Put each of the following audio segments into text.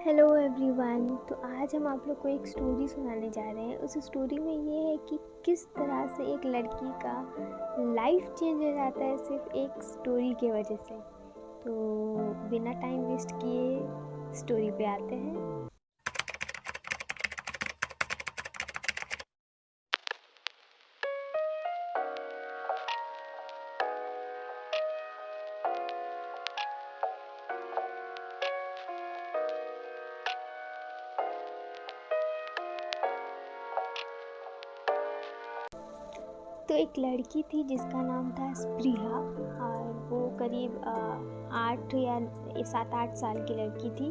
Hello everyone. तो आज हम आप लोग को एक स्टोरी सुनाने जा रहे हैं। उस स्टोरी में ये है कि किस तरह से एक लड़की का लाइफ चेंज हो जाता है सिर्फ एक स्टोरी की वजह से। तो बिना टाइम वेस्ट किए स्टोरी पे आते हैं। तो एक लड़की थी जिसका नाम था स्प्रिया, और वो करीब 8 या 7-8 साल की लड़की थी।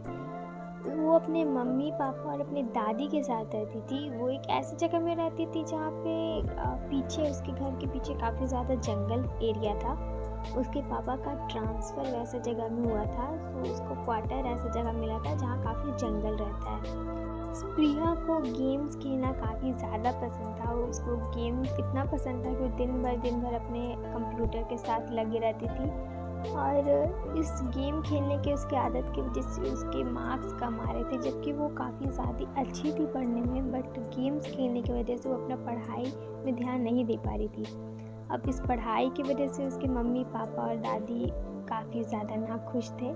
वो अपने मम्मी पापा और अपने दादी के साथ रहती थी। वो एक ऐसी जगह में रहती थी जहाँ पे पीछे उसके घर के पीछे काफ़ी ज़्यादा जंगल एरिया था। उसके पापा का ट्रांसफ़र वैसे जगह में हुआ था, तो उसको क्वार्टर ऐसा जगह मिला था जहाँ काफ़ी जंगल रहता है। प्रिया को गेम्स खेलना काफ़ी ज़्यादा पसंद था। उसको गेम्स इतना पसंद था कि वो दिन भर अपने कंप्यूटर के साथ लगी रहती थी, और इस गेम खेलने के उसकी आदत की वजह से उसके मार्क्स कम आ रहे थे, जबकि वो काफ़ी ज़्यादा अच्छी थी पढ़ने में। बट गेम्स खेलने की वजह से वो अपना पढ़ाई में ध्यान नहीं दे पा रही थी। अब इस पढ़ाई की वजह से उसके मम्मी पापा और दादी काफ़ी ज़्यादा नाखुश थे।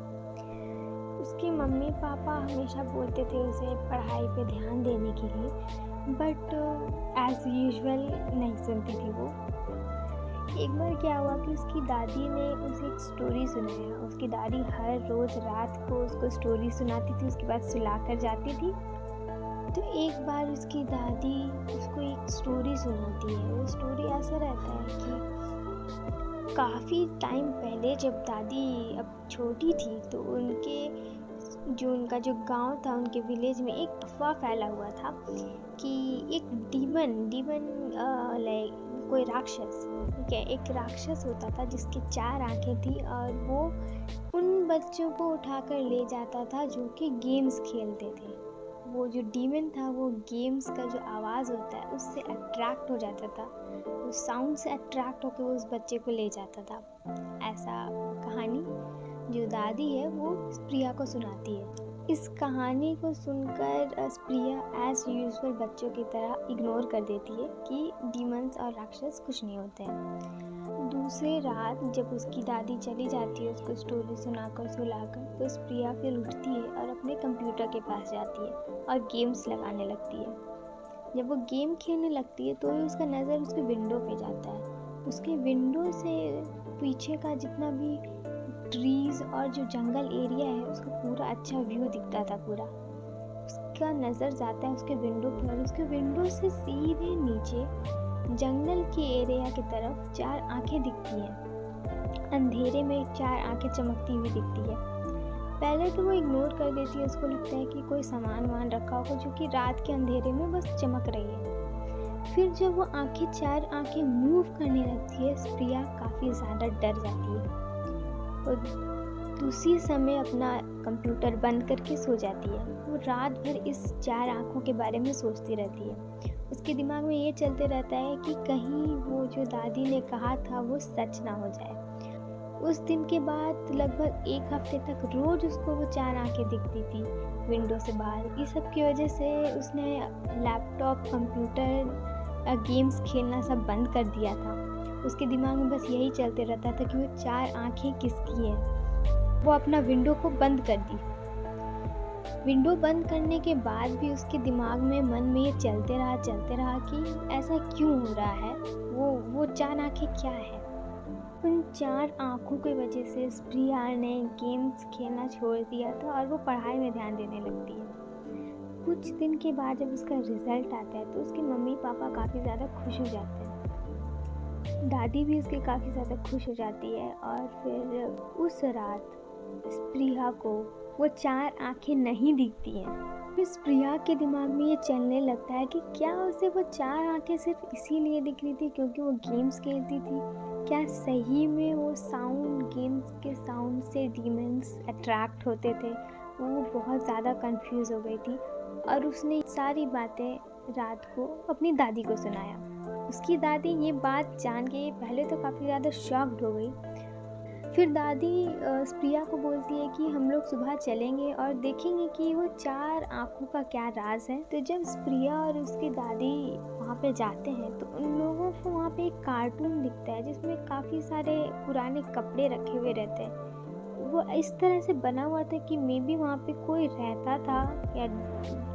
उसके मम्मी पापा हमेशा बोलते थे उसे पढ़ाई पे ध्यान देने के लिए, बट एज़ यूजुअल नहीं सुनती थी वो। एक बार क्या हुआ कि उसकी दादी ने उसे एक स्टोरी सुनाया। उसकी दादी हर रोज़ रात को उसको स्टोरी सुनाती थी, उसके बाद सुला कर जाती थी। तो एक बार उसकी दादी उसको एक स्टोरी सुनाती है। वो स्टोरी ऐसा रहता है कि काफ़ी टाइम पहले जब दादी अब छोटी थी, तो उनका जो गांव था, उनके विलेज में एक अफवाह फैला हुआ था कि एक डीमन लाइक कोई राक्षस, ठीक है, एक राक्षस होता था जिसकी 4 आंखें थी, और वो उन बच्चों को उठाकर ले जाता था जो कि गेम्स खेलते थे। वो जो डीमन था वो गेम्स का जो आवाज़ होता है उससे अट्रैक्ट हो जाता था, उस साउंड से अट्रैक्ट होकर वो उस बच्चे को ले जाता था। ऐसा कहानी जो दादी है वो प्रिया को सुनाती है। इस कहानी को सुनकर प्रिया एज यूजुअल बच्चों की तरह इग्नोर कर देती है कि डीमंस और राक्षस कुछ नहीं होते हैं। दूसरी रात जब उसकी दादी चली जाती है उसको स्टोरी सुनाकर सुलाकर, तो प्रिया फिर उठती है और अपने कंप्यूटर के पास जाती है और गेम्स लगाने लगती है। जब वो गेम खेलने लगती है तो उसका नज़र उसके विंडो पे जाता है। उसके विंडो से पीछे का जितना भी ट्रीज़ और जो जंगल एरिया है उसका पूरा अच्छा व्यू दिखता था पूरा। उसका नज़र जाता है उसके विंडो पर, और उसके विंडो से सीधे नीचे जंगल के एरिया की तरफ 4 आंखें दिखती हैं। अंधेरे में 4 आंखें चमकती हुई दिखती है। पहले तो वो इग्नोर कर देती है, उसको लगता है कि कोई सामान रखा होगा जो कि रात के अंधेरे में बस चमक रही है। फिर जब वो 4 आंखें मूव करने लगती है, प्रिया काफ़ी ज़्यादा डर जाती है और उसी समय अपना कंप्यूटर बंद करके सो जाती है। वो रात भर इस 4 आंखों के बारे में सोचती रहती है। उसके दिमाग में ये चलते रहता है कि कहीं वो जो दादी ने कहा था वो सच ना हो जाए। उस दिन के बाद लगभग 1 हफ्ते तक रोज़ उसको वो 4 आंखें दिखती थी विंडो से बाहर। इस सब की वजह से उसने लैपटॉप, कंप्यूटर, गेम्स खेलना सब बंद कर दिया था। उसके दिमाग में बस यही चलते रहता था कि वो 4 आंखें किसकी हैं। वो अपना विंडो को बंद कर दी। विंडो बंद करने के बाद भी उसके दिमाग में, मन में ये चलते रहा कि ऐसा क्यों हो रहा है, वो 4 आंखें क्या है। उन 4 आंखों की वजह से प्रिया ने गेम्स खेलना छोड़ दिया था और वो पढ़ाई में ध्यान देने लगती है। कुछ दिन के बाद जब उसका रिज़ल्ट आता है तो उसके मम्मी पापा काफ़ी ज़्यादा खुश हो जाते हैं। दादी भी उसकी काफ़ी ज़्यादा खुश हो जाती है, और फिर उस रात प्रिया को वो 4 आंखें नहीं दिखती हैं। फिर प्रिया के दिमाग में ये चलने लगता है कि क्या उसे वो 4 आंखें सिर्फ इसीलिए दिख रही थी क्योंकि वो गेम्स खेलती थी। क्या सही में वो गेम्स के साउंड से डीमंस अट्रैक्ट होते थे। वो बहुत ज़्यादा कंफ्यूज हो गई थी, और उसने सारी बातें रात को अपनी दादी को सुनाया। उसकी दादी ये बात जान के पहले तो काफ़ी ज़्यादा शॉक्ड हो गई, फिर दादी स्प्रिया को बोलती है कि हम लोग सुबह चलेंगे और देखेंगे कि वो 4 आँखों का क्या राज है। तो जब स्प्रिया और उसकी दादी वहाँ पे जाते हैं तो उन लोगों को वहाँ पे एक कार्टून दिखता है जिसमें काफ़ी सारे पुराने कपड़े रखे हुए रहते हैं। वो इस तरह से बना हुआ था कि मे बी वहाँ पे कोई रहता था, या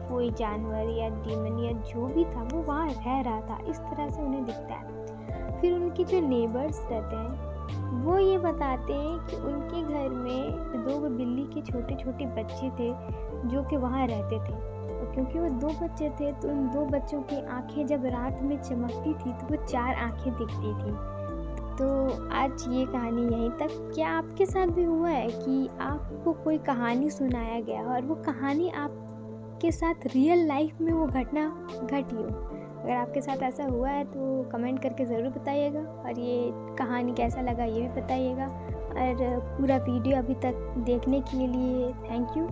कोई जानवर या डीमन या जो भी था वो वहाँ रह रहा था, इस तरह से उन्हें दिखता है। फिर उनके जो नेबर्स रहते हैं वो ये बताते हैं कि उनके घर में 2 बिल्ली के छोटे छोटे बच्चे थे जो कि वहाँ रहते थे, और क्योंकि वो 2 बच्चे थे तो उन 2 बच्चों की आंखें जब रात में चमकती थी तो वो 4 आंखें दिखती थी। तो आज ये कहानी यहीं तक। क्या आपके साथ भी हुआ है कि आपको कोई कहानी सुनाया गया और वो कहानी आपके साथ रियल लाइफ में वो घटना घटी हो? अगर आपके साथ ऐसा हुआ है तो कमेंट करके ज़रूर बताइएगा, और ये कहानी कैसा लगा ये भी बताइएगा। और पूरा वीडियो अभी तक देखने के लिए थैंक यू।